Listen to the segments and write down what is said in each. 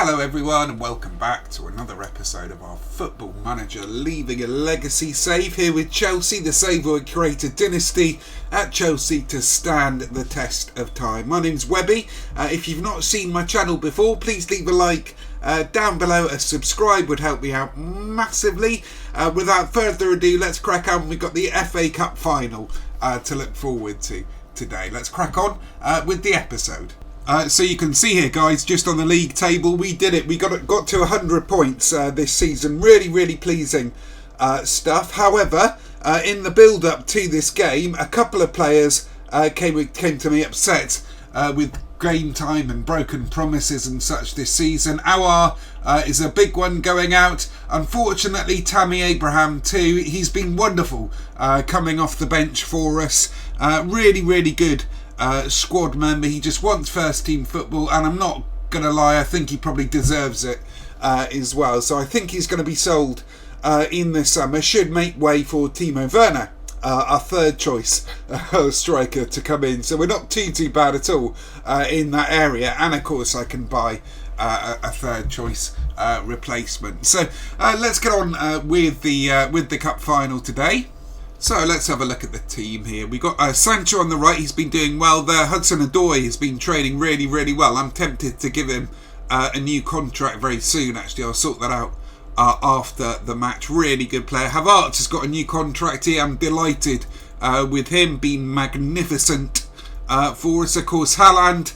Hello everyone and welcome back to another episode of our Football Manager Leaving a Legacy save here with Chelsea, the save who created dynasty at Chelsea to stand the test of time. My name's Webby. If you've not seen my channel before, please leave a like down below. A subscribe would help me out massively. Without further ado, let's crack on. We've got the FACUP final to look forward to today. Let's crack on with the episode. So you can see here, guys, just on the league table, we did it. We got to 100 points this season. Really pleasing stuff. However, in the build-up to this game, a couple of players came to me upset with game time and broken promises and such this season. Awar is a big one going out. Unfortunately, Tammy Abraham too. He's been wonderful coming off the bench for us. Really good. Squad member. He just wants first team football, and I'm not gonna lie, I think he probably deserves it as well. So I think he's going to be sold in the summer. Should make way for Timo Werner, our third choice striker, to come in. So we're not too bad at all in that area, and of course I can buy a third choice replacement. So let's get on with the cup final today. So let's have a look at the team here. We've got Sancho on the right. He's been doing well there. Hudson-Odoi has been training really well. I'm tempted to give him a new contract very soon, actually. I'll sort that out after the match. Really good player. Havertz has got a new contract here. I'm delighted with him being magnificent for us. Of course, Haaland,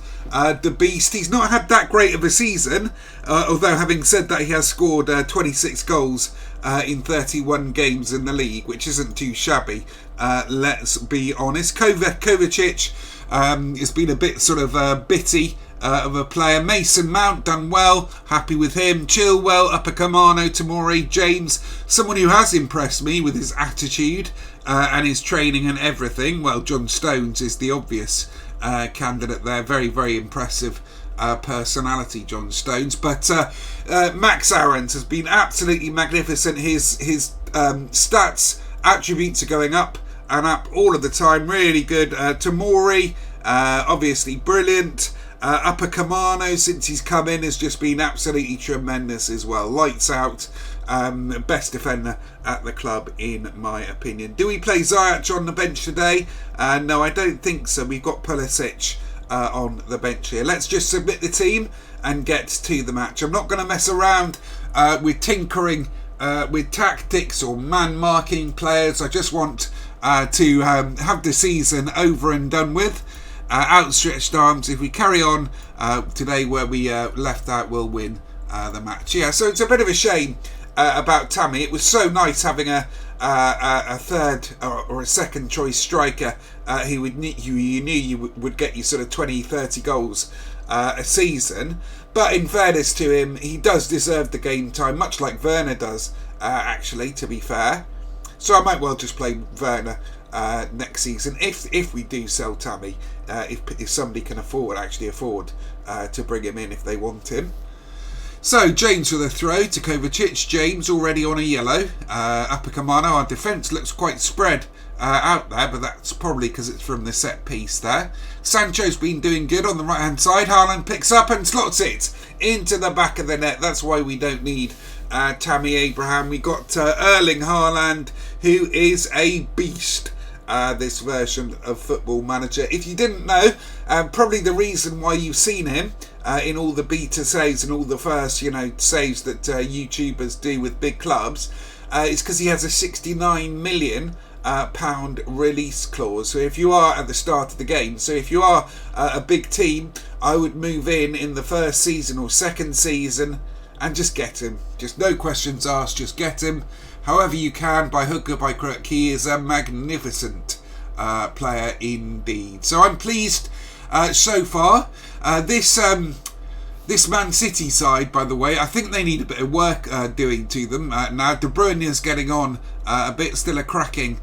the beast. He's not had that great of a season, although having said that, he has scored 26 goals in 31 games in the league, which isn't too shabby, let's be honest. Kovacic has been a bit sort of bitty of a player. Mason Mount done well, happy with him. Chilwell, Upamecano, Tomori, James, someone who has impressed me with his attitude and his training and everything. Well, John Stones is the obvious candidate there. Very impressive personality, John Stones. But Max Aarons has been absolutely magnificent. His stats, attributes are going up and up all of the time. Really good. Tomori, obviously brilliant. Upamecano, since he's come in, has just been absolutely tremendous as well. Lights out. Best defender at the club, in my opinion. Do we play Ziyech on the bench today? No, I don't think so. We've got Pulisic on the bench here. Let's just submit the team and get to the match. I'm not going to mess around with tinkering with tactics or man marking players. I just want to have the season over and done with. Outstretched arms. If we carry on today where we left out, we'll win the match. Yeah, so it's a bit of a shame about Tammy. It was so nice having a third or a second choice striker who you knew would get you sort of 20-30 goals a season. But in fairness to him, he does deserve the game time, much like Werner does, actually, to be fair. So I might well just play Werner next season if we do sell Tammy, if somebody can afford to bring him in if they want him. So James with a throw to Kovacic. James already on a yellow. Upamecano, our defence looks quite spread out there, but that's probably because it's from the set piece there. Sancho's been doing good on the right hand side. Haaland picks up and slots it into the back of the net. That's why we don't need Tammy Abraham. We got Erling Haaland, who is a beast. This version of Football Manager. If you didn't know, probably the reason why you've seen him in all the beta saves and all the first, saves that YouTubers do with big clubs, is because he has a £69 million release clause. So if you are at the start of the game, so if you are a big team, I would move in the first season or second season and just get him. Just no questions asked, just get him. However you can, by hook or by crook. He is a magnificent player indeed. So I'm pleased so far. This Man City side, by the way, I think they need a bit of work doing to them. Now De Bruyne is getting on a bit, still a cracking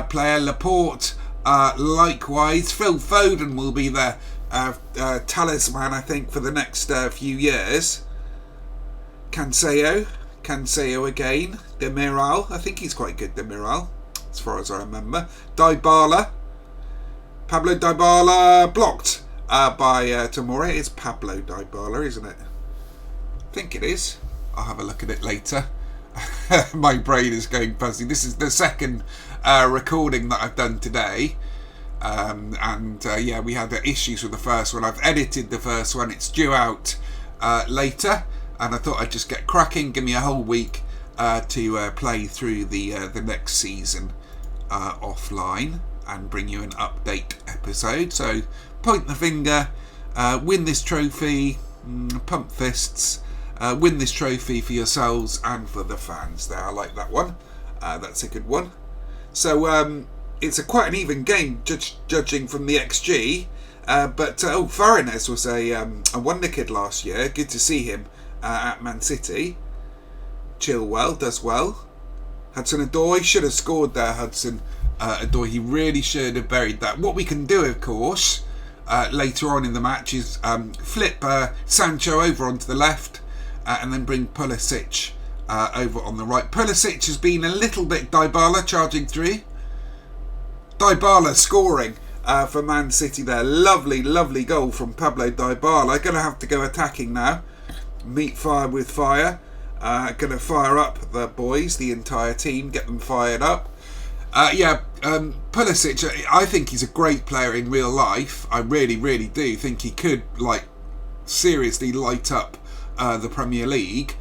player. Laporte, likewise. Phil Foden will be their talisman, I think, for the next few years. Cancelo again. Demiral, I think he's quite good, Demiral, as far as I remember. Pablo Dybala blocked by Tomori. It's Pablo Dybala, isn't it? I think it is. I'll have a look at it later. My brain is going fuzzy. This is the second recording that I've done today. Yeah, we had issues with the first one. I've edited the first one. It's due out later, and I thought I'd just get cracking. Give me a whole week to play through the next season offline and bring you an update episode. So point the finger, win this trophy, pump fists, win this trophy for yourselves and for the fans there. I like that one. That's a good one. So it's quite an even game, judging from the XG. But Farinez was a wonder kid last year. Good to see him at Man City. Chilwell does well. Hudson-Odoi should have scored there. Hudson-Odoi, he really should have buried that. What we can do, of course, later on in the match is flip Sancho over onto the left and then bring Pulisic over on the right. Pulisic has been a little bit Dybala charging through. Dybala scoring for Man City there. Lovely, lovely goal from Pablo Dybala. Going to have to go attacking now. Meet fire with fire. Going to fire up the boys, the entire team, get them fired up. Pulisic, I think he's a great player in real life. I really, really do think he could seriously light up the Premier League.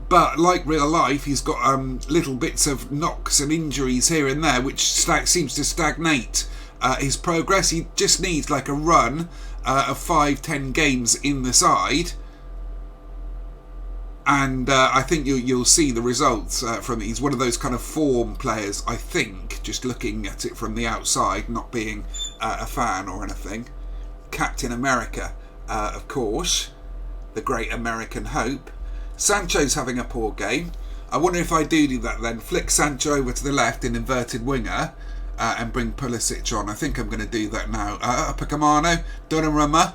But like real life, he's got little bits of knocks and injuries here and there, which seems to stagnate his progress. He just needs a run of 5-10 games in the side. And I think you'll see the results from it. He's one of those kind of form players, I think, just looking at it from the outside, not being a fan or anything. Captain America, of course, the great American hope. Sancho's having a poor game. I wonder if I do that then. Flick Sancho over to the left in inverted winger and bring Pulisic on. I think I'm going to do that now. Upamecano, Donnarumma,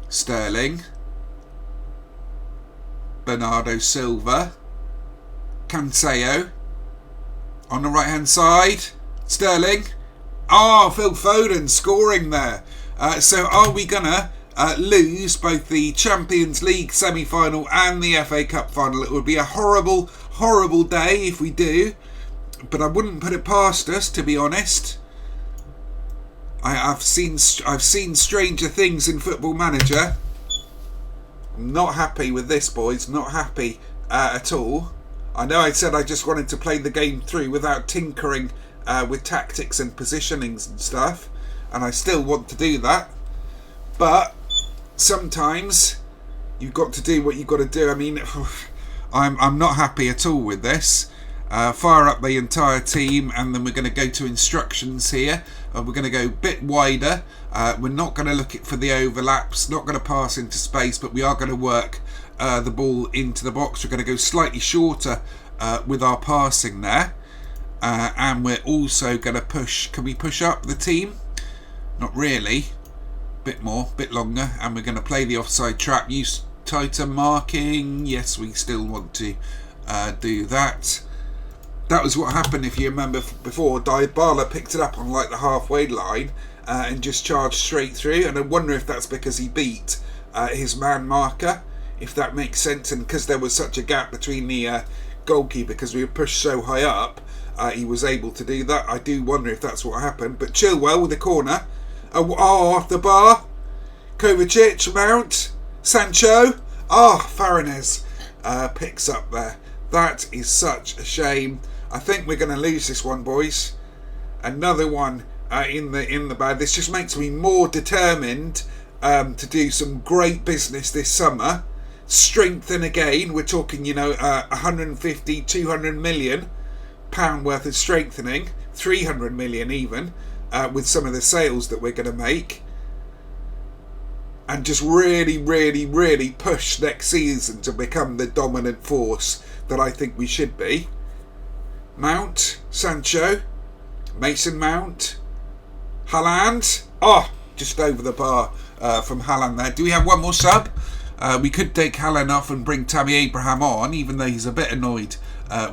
Sterling, Bernardo Silva, Cancelo on the right hand side, Sterling. Phil Foden scoring there. So are we gonna lose both the Champions League semi-final and the FA Cup final? It would be a horrible, horrible day if we do, but I wouldn't put it past us, to be honest. I've seen stranger things in Football Manager. I'm not happy with this, boys. Not happy at all. I know I said I just wanted to play the game through without tinkering with tactics and positionings and stuff, and I still want to do that. But sometimes you've got to do what you've got to do. I mean, I'm not happy at all with this. Fire up the entire team, and then we're going to go to instructions here. We're going to go a bit wider. We're not going to look for the overlaps, not going to pass into space, but we are going to work the ball into the box. We're going to go slightly shorter with our passing there. And we're also going to push. Can we push up the team? Not really. Bit more, bit longer. And we're going to play the offside trap. Use tighter marking. Yes, we still want to do that. That was what happened, if you remember before. Dybala picked it up on the halfway line and just charged straight through. And I wonder if that's because he beat his man marker, if that makes sense. And because there was such a gap between the goalkeeper, because we were pushed so high up, he was able to do that. I do wonder if that's what happened. But Chilwell with the corner. Off the bar. Kovacic, Mount, Sancho. Farinez picks up there. That is such a shame. I think we're going to lose this one, boys. Another one in the bag. This just makes me more determined to do some great business this summer. Strengthen again. We're talking, 150, 200 million pound worth of strengthening. 300 million even, with some of the sales that we're going to make. And just really, really, really push next season to become the dominant force that I think we should be. Mount, Sancho, Mason Mount, Haaland. Just over the bar from Haaland there. Do we have one more sub? We could take Haaland off and bring Tammy Abraham on, even though he's a bit annoyed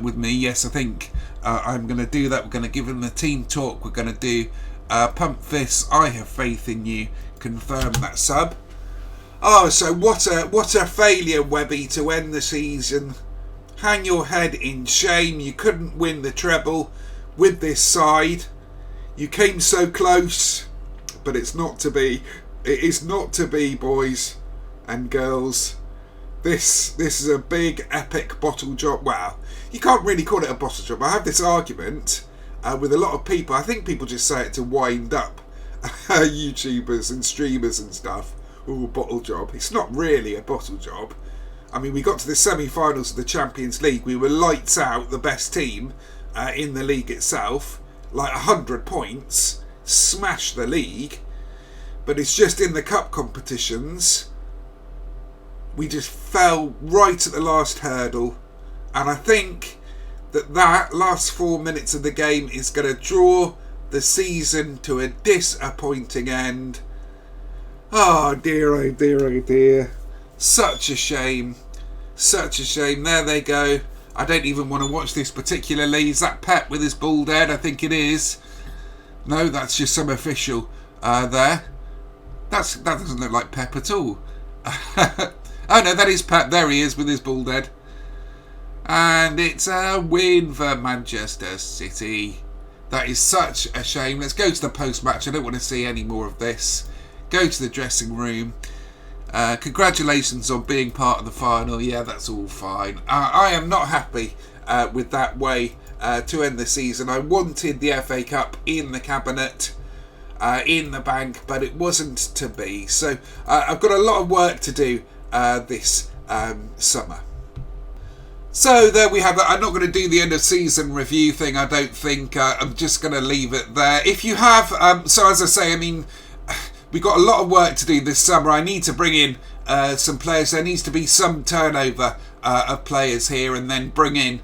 with me. Yes, I think I'm going to do that. We're going to give him the team talk. We're going to do pump fists. I have faith in you. Confirm that sub. Oh, so what a failure, Webby, to end the season. Hang your head in shame. You couldn't win the treble with this side. You came so close, but it's not to be. It is not to be, boys and girls. This is a big epic bottle job. Well, you can't really call it a bottle job. I have this argument with a lot of people. I think people just say it to wind up YouTubers and streamers and stuff. Ooh, bottle job. It's not really a bottle job. I mean, we got to the semi-finals of the Champions League. We were lights out, the best team in the league itself. Like 100 points. Smashed the league. But it's just in the cup competitions, we just fell right at the last hurdle. And I think that last 4 minutes of the game is going to draw the season to a disappointing end. Oh dear, oh dear, oh dear. Such a shame. Such a shame. There they go. I don't even want to watch this particularly. Is that Pep with his bald head? I think it is. No, that's just some official there. That doesn't look like Pep at all. Oh no, that is Pep. There he is with his bald head. And it's a win for Manchester City. That is such a shame. Let's go to the post-match. I don't want to see any more of this. Go to the dressing room. Congratulations on being part of the final. Yeah, that's all fine. I am not happy with that way to end the season. I wanted the FA Cup in the cabinet, in the bank, but it wasn't to be. So I've got a lot of work to do this summer. So there we have it. I'm not going to do the end of season review thing, I don't think. I'm just going to leave it there. If you have, so as I say, I mean, we've got a lot of work to do this summer. I need to bring in some players. There needs to be some turnover of players here, and then bring in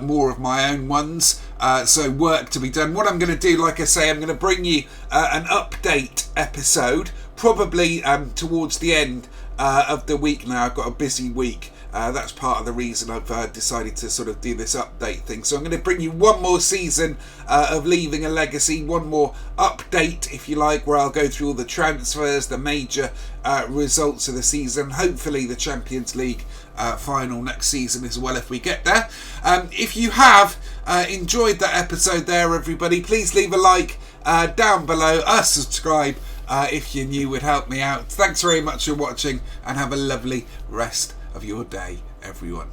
more of my own ones. So work to be done. What I'm going to do, like I say, I'm going to bring you an update episode, probably towards the end of the week now. I've got a busy week. That's part of the reason I've decided to sort of do this update thing. So I'm going to bring you one more season of Leaving a Legacy, one more update, if you like, where I'll go through all the transfers, the major results of the season, hopefully the Champions League final next season as well if we get there. If you have enjoyed that episode there, everybody, please leave a like down below, subscribe if you're new, would help me out. Thanks very much for watching, and have a lovely rest of your day, everyone.